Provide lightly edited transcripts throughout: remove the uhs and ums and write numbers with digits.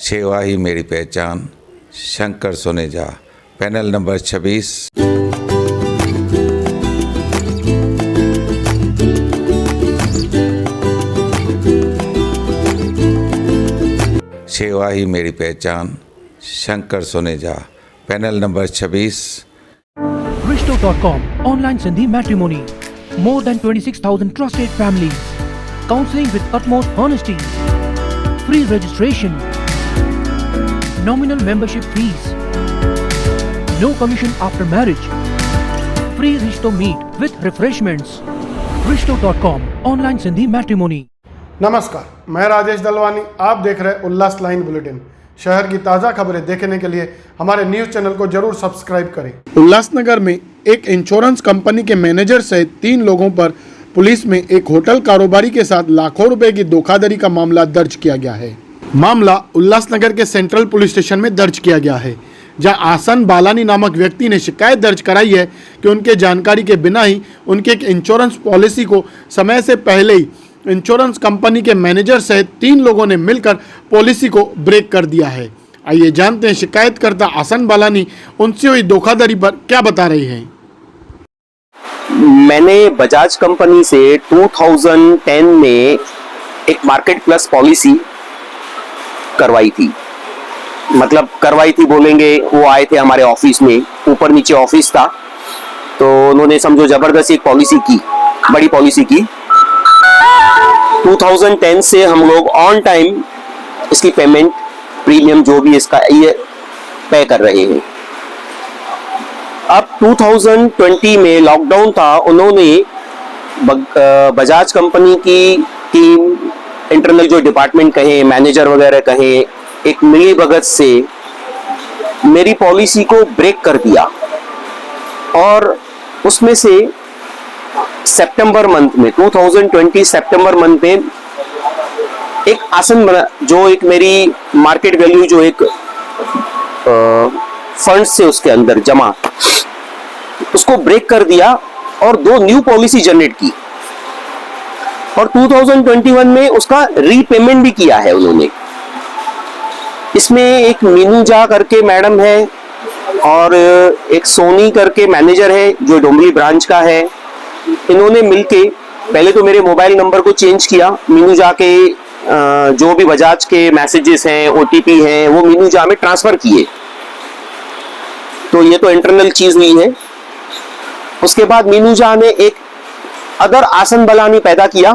सेवा ही मेरी पहचान, शंकर सोनेजा, पैनल नंबर 26। सेवा ही मेरी पहचान, Shankar Soneja, panel number 26। Rishto.com online Sindhi matrimony. More than 26,000 trusted families. Counseling with utmost honesty. Free registration. Nominal membership fees. No commission after marriage. Free Rishto meet with refreshments. Rishto.com online Sindhi matrimony. नमस्कार, मैं राजेश दलवानी। आप देख रहे उल्लास line bulletin. शहर की ताज़ा खबरें देखने के लिए हमारे न्यूज़ चैनल को जरूर सब्सक्राइब करें। उल्लासनगर में एक इंश्योरेंस कंपनी के मैनेजर सहित 3 लोगों पर पुलिस में एक होटल कारोबारी के साथ लाखों रुपए की धोखाधड़ी का मामला दर्ज किया गया है। मामला उल्लासनगर के सेंट्रल पुलिस स्टेशन में दर्ज किया गया है, जहां आसन बालानी नामक व्यक्ति ने शिकायत दर्ज कराई है कि उनके जानकारी के बिना ही उनके एक इंश्योरेंस पॉलिसी को समय से पहले ही इंश्योरेंस कंपनी के मैनेजर सहित 3 लोगों ने मिलकर पॉलिसी को ब्रेक कर दिया है। आइए जानते हैं शिकायतकर्ता आसन बालानी उनसे हुई धोखाधड़ी पर क्या बता रही हैं। मैंने बजाज कंपनी से 2010 में एक मार्केट प्लस पॉलिसी करवाई थी। मतलब करवाई थी बोलेंगे, वो आए थे हमारे ऑफिस में, ऊपर नीचे ऑफिस था, तो उन्होंने समझो जबरदस्ती एक पॉलिसी की, बड़ी पॉलिसी की। 2010 से हम लोग ऑन टाइम इसकी पेमेंट, प्रीमियम जो भी इसका ये पे कर रहे हैं। अब 2020 में लॉकडाउन था, उन्होंने बजाज कंपनी की टीम, इंटरनल जो डिपार्टमेंट कहें, मैनेजर वगैरह कहें, एक मिली भगत से मेरी पॉलिसी को ब्रेक कर दिया। और उसमें से सितंबर मंथ में 2020 सितंबर मंथ में एक आसन बना, जो एक मेरी मार्केट वैल्यू जो एक फंड्स से उसके अंदर जमा, उसको ब्रेक कर दिया और 2 न्यू पॉलिसी जनरेट की। और 2021 में उसका रीपेमेंट भी किया है उन्होंने। इसमें एक मीनूजा करके मैडम है और एक सोनी करके मैनेजर है जो डोंबरी ब्रांच का है। इन्होंने मिलके पहले तो मेरे मोबाइल नंबर को चेंज किया, मीनूजा के जो भी बजाज के मैसेजेस हैं, ओटीपी हैं, वो मीनूजा में ट्रांसफर किए। तो ये तो इंटरनल चीज हुई है। उसके बाद मीनूजा ने एक अदर आसन बालानी पैदा किया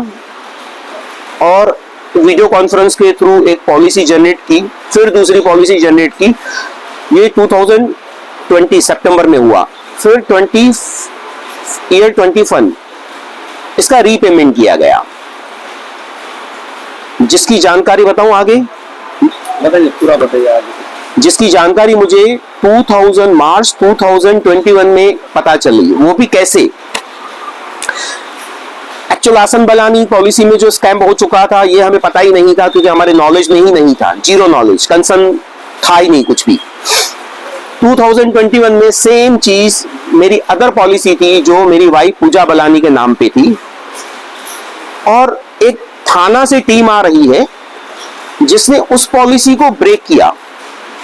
और वीडियो कॉन्फ्रेंस के थ्रू एक पॉलिसी जनरेट की, फिर दूसरी पॉलिसी जनरेट की। ये 2020 सितंबर में हुआ। फिर 21 इसका रीपेमेंट किया गया, जिसकी जानकारी बताऊं आगे? बताइए, पूरा बताइए आगे। जिसकी जानकारी मुझे मार्च 2021 में पता चली। वो भी कैसे? एक्चुअल आसन बालानी पॉलिसी में जो स्कैम हो चुका था, ये हमें पता ही नहीं था, क्योंकि हमारे नॉलेज नहीं था, जीरो नॉलेज, कंसर्न था ही नहीं कुछ भी। 2021 में सेम चीज मेरी अदर पॉलिसी थी, जो मेरी वाइफ पूजा बालानी के नाम पे थी, और एक थाना से टीम आ रही है जिसने उस पॉलिसी को ब्रेक किया।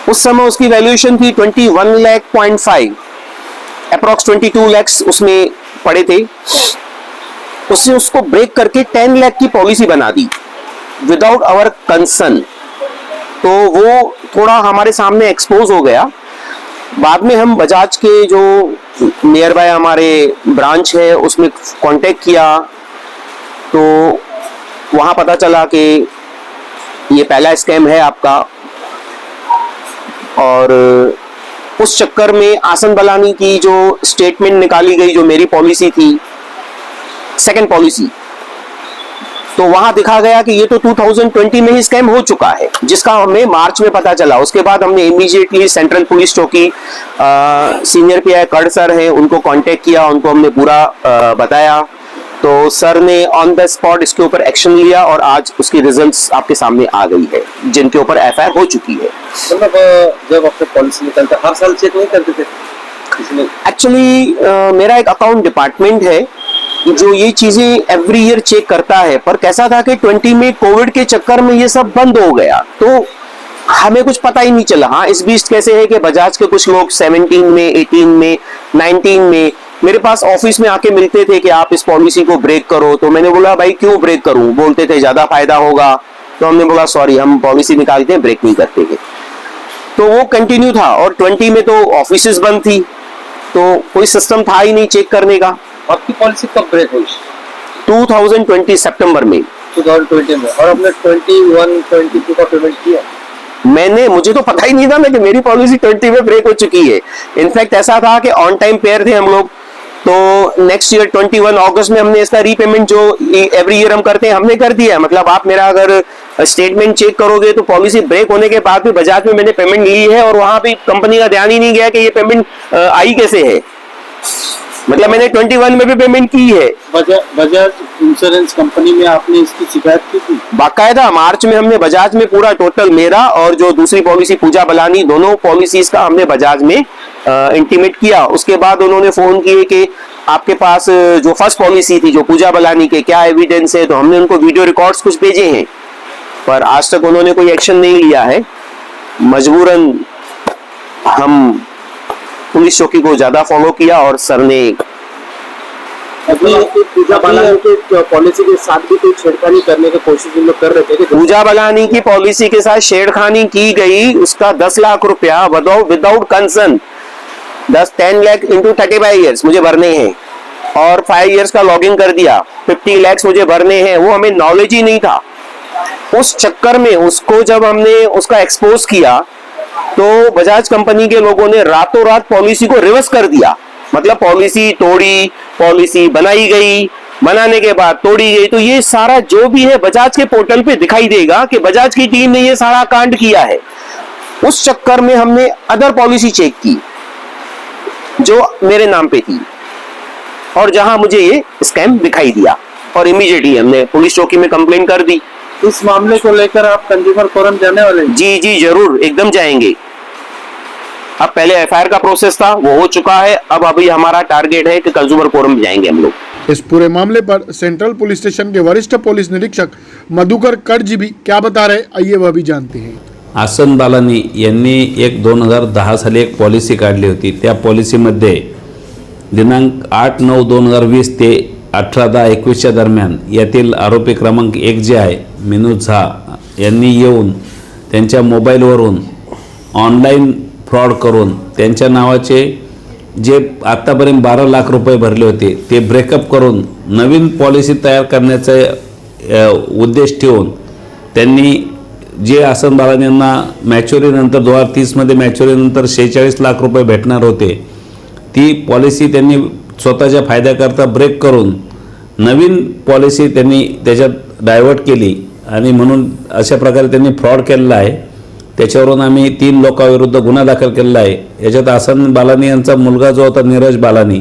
उस समय उसकी वैल्यूएशन थी 21 लाख 0.5, अप्रॉक्स 22 लाख उसमें पड़े थे। उसने उसको ब्रेक करके 10 लाख की पॉलिसी बना दी विदाउट आवर कंसर्न। तो वो थोड़ा हमारे सामने एक्सपोज हो गया। बाद में हम बजाज के जो नियर बाय हमारे ब्रांच है उसमें कांटेक्ट किया, तो वहां पता चला कि ये पहला स्कैम है आपका। और उस चक्कर में आसन बालानी की जो स्टेटमेंट निकाली गई, जो मेरी पॉलिसी थी, सेकंड पॉलिसी, तो वहां दिखा गया कि ये तो 2020 में ही स्कैम हो चुका है, जिसका हमें मार्च में पता चला। उसके बाद हमने इमीडिएटली सेंट्रल पुलिस चौकी, सीनियर पीआई कड़ सर हैं, उनको कांटेक्ट किया, उनको हमने पूरा बताया। तो सर ने ऑन द स्पॉट इसके ऊपर एक्शन लिया और आज उसकी रिजल्ट्स आपके सामने आ गई है, जिनके ऊपर एफआईआर हो चुकी है। मतलब जब आपने पॉलिसी निकलता हर साल चेक नहीं करते थे? एक्चुअली मेरा एक अकाउंट डिपार्टमेंट है जो ये चीजें एवरी ईयर चेक करता है, पर कैसा था कि 20 में कोविड के चक्कर में ये सब बंद हो गया, तो हमें कुछ पता ही नहीं चला। हाँ, इस बीच कैसे है कि बजाज के कुछ लोग 17 में, 18 में, 19 में मेरे पास ऑफिस में आके मिलते थे कि आप इस पॉलिसी को ब्रेक करो। तो मैंने बोला भाई क्यों ब्रेक करूं? बोलते थे ज्यादा फायदा होगा। तो हमने बोला सॉरी, हम पॉलिसी निकालते हैं, ब्रेक नहीं करते हैं। तो वो कंटिन्यू था। और 20 में तो ऑफिसेज बंद थी, तो कोई सिस्टम था ही नहीं चेक करने का। आपकी पॉलिसी कब ब्रेक हुई? 2020 सितंबर में। 2020 में। और आपने 21, 22 का पेमेंट किया? मुझे तो पता ही नहीं था ना कि मेरी पॉलिसी 20 में ब्रेक हो चुकी है। इनफैक्ट ऐसा था कि ऑन टाइम पेयर थे हम लोग। तो नेक्स्ट ईयर 21 अगस्त में हमने इसका रीपेमेंट जो एवरी ईयर हम करते हैं हमने कर दिया है। मतलब आप मेरा अगर स्टेटमेंट चेक करोगे तो पॉलिसी ब्रेक होने के बाद भी बजाज में मैंने पेमेंट ली है, और वहां भी कंपनी का ध्यान ही नहीं गया कि ये पेमेंट आई कैसे है। मतलब मैंने 21 में भी पेमेंट की है। बजाज इंश्योरेंस कंपनी में आपने इसकी शिकायत की थी? बाकायदा मार्च में हमने बजाज में पूरा टोटल, मेरा और जो दूसरी पॉलिसी पूजा बलानी, दोनों पॉलिसीज का हमने बजाज में इंटीमेट किया। उसके बाद उन्होंने फोन किए कि आपके पास जो फर्स्ट पॉलिसी थी जो पूजा बलानी के क्या एविडेंस है। तो हमने उनको वीडियो रिकॉर्ड्स कुछ भेजे हैं, पर आज तक उन्होंने कोई एक्शन नहीं लिया है। मजबूरन हम पुलिस चौकी को ज्यादा फॉलो किया और सर ने अभी पूजा बलानी के पॉलिसी के साथ भी कोई छेड़खानी करने की कोशिश हम लोग कर रहे थे कि पूजा बलानी की पॉलिसी के साथ छेड़खानी की गई। उसका 10 लाख रुपया without concern 10 lakh into 35 years मुझे भरने हैं, और 5 ईयर्स का लॉगिंग कर दिया, 50 लाख मुझे भरने हैं। वो हमें नॉलेज ही नहीं था। उस चक्कर में उसको जब हमने उसका एक्सपोज किया तो बजाज कंपनी के लोगों ने रातों रात पॉलिसी को रिवर्स कर दिया। मतलब पॉलिसी तोड़ी, पॉलिसी बनाई गई, बनाने के बाद तोड़ी गई। तो ये सारा जो भी है बजाज के पोर्टल पे दिखाई देगा कि बजाज की टीम ने ये सारा कांड किया है। उस चक्कर में हमने अदर पॉलिसी चेक की जो मेरे नाम पे थी, और जहां मुझे ये स्कैम दिखाई दिया, और इमीडिएटली हमने पुलिस चौकी में कंप्लेन कर दी। इस मामले को लेकर आप कंज्यूमर फोरम जाने वाले हैं? जी जी जरूर, एकदम जाएंगे। अब पहले एफआईआर का प्रोसेस था, वो हो चुका है। अब अभी हमारा टारगेट है कि कंज्यूमर फोरम में जाएंगे हम लोग। इस पूरे मामले पर सेंट्रल पुलिस स्टेशन के वरिष्ठ पुलिस निरीक्षक मधुकर कट जी भी क्या बता रहे, आइए वह भी जानते हैं। आसन बालानी यांनी एक 2010 साली एक पॉलिसी काढली होती। त्या पॉलिसीमध्ये दिनांक 8/9/2020 ते 18/10/21 दरम्यान यातील आरोपी क्रमांक 1 जे आहे मिनू झा यांनी येऊन त्यांच्या मोबाईलवरून ऑनलाईन फ्रॉड करून त्यांच्या नावाचे जे आत्तापर्यंत 12 लाख रुपये भरले होते ते ब्रेकअप करून नवीन पॉलिसी तयार करण्याचा उद्देश ठेवून त्यांनी जे आसन बालानी यांना मॅच्युरिटीनंतर 2030मध्ये मॅच्युरिटीनंतर 46 लाख रुपये भेटणार होते, ती पॉलिसी त्यांनी स्वतःच्या फायद्याकरता ब्रेक करून नवीन पॉलिसी त्यांनी त्याच्यात डायव्हर्ट केली, आणि म्हणून अशा प्रकारे त्यांनी फ्रॉड केलेला आहे। त्याच्यावरून आम्ही 3 लोकांविरुद्ध गुन्हा दाखल केलेला आहे। याच्यात आसन बालानी यांचा मुलगा जो होता नीरज बालानी,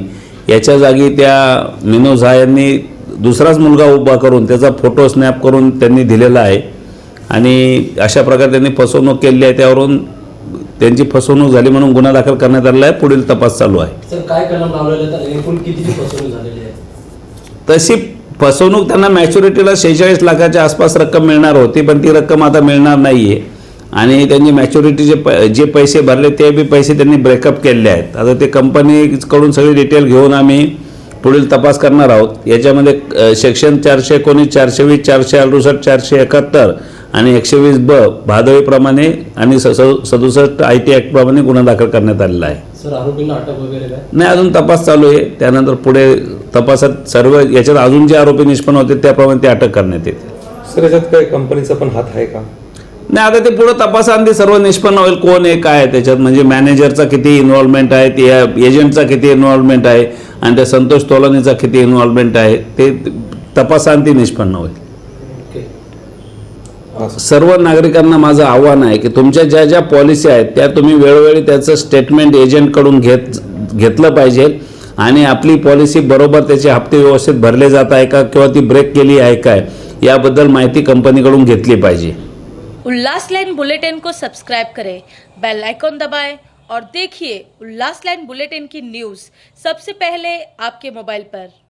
याच्या जागी त्या मिनू झा यांनी दुसराच मुलगा उभा करून त्याचा फोटो स्नॅप करून त्यांनी दिलेला आहे, आणि अशा प्रकारे त्यांनी फसवणूक केली आहे। त्यावरून त्यांची फसवणूक झाली म्हणून गुन्हा दाखल करण्यात आलेला आहे। पुढील तपास चालू आहे। सर काय कलम लावलेले तर एकूण कितीची फसवणूक झालेली आहे? तशी फसवणूक त्यांना मॅच्युरिटीला 46 लाखाच्या आसपास रक्कम मिळणार होती, पण ती रक्कम आता मिळणार नाहीये, आणि त्यांनी मॅच्युरिटीचे जे पैसे भरले ते बी पैसे त्यांनी ब्रेकअप केलेले आहेत। आता ते कंपनीकडून सगळी डिटेल घेऊन आम्ही पुढील तपास करणार आहोत। याच्यामध्ये सेक्शन 419, 420, 468, 471 आणि 120 ब भादळीप्रमाणे आणि 67 IT ॲक्ट प्रमाणे गुन्हा दाखल करण्यात आलेला आहे। सर आरोपींना अटक वगैरे काय? नाही, अजून तपास चालू आहे। त्यानंतर पुढे तपासात सर्व याच्यात अजून जे आरोपी निष्पन्न होते त्याप्रमाणे ते अटक करण्यात येते। सर याच्यात काय कंपनीचा पण हात आहे का? नाही, आता ते पुढे तपासांती सर्व निष्पन्न होईल कोण आहे काय आहे त्याच्यात, म्हणजे मॅनेजरचा किती इन्व्हॉल्वमेंट आहे, त्या एजंटचा किती इन्व्हॉल्वमेंट आहे, आणि त्या संतोष तोलानीचा किती इन्व्हॉल्वमेंट आहे ते तपासांती निष्पन्न होईल। सर्व नागरिकांना माझं आव्हान आहे की तुमच्या ज्या ज्या पॉलिसी आहेत त्या तुम्ही वेळोवेळी त्याचं स्टेटमेंट एजंटकडून घेतलं पाहिजे, आणि आपली पॉलिसी बरोबर त्याचे हप्ते व्यवस्थित भरले जात आहे का किंवा ती ब्रेक केली आहे काय याबद्दल माहिती कंपनीकडून घेतली पाहिजे। उल्लास लाइन बुलेटिन को सब्सक्राइब करें, बेल आइकॉन दबाएं और देखिए उल्लास लाइन बुलेटिन की न्यूज़ सबसे पहले आपके मोबाइल पर।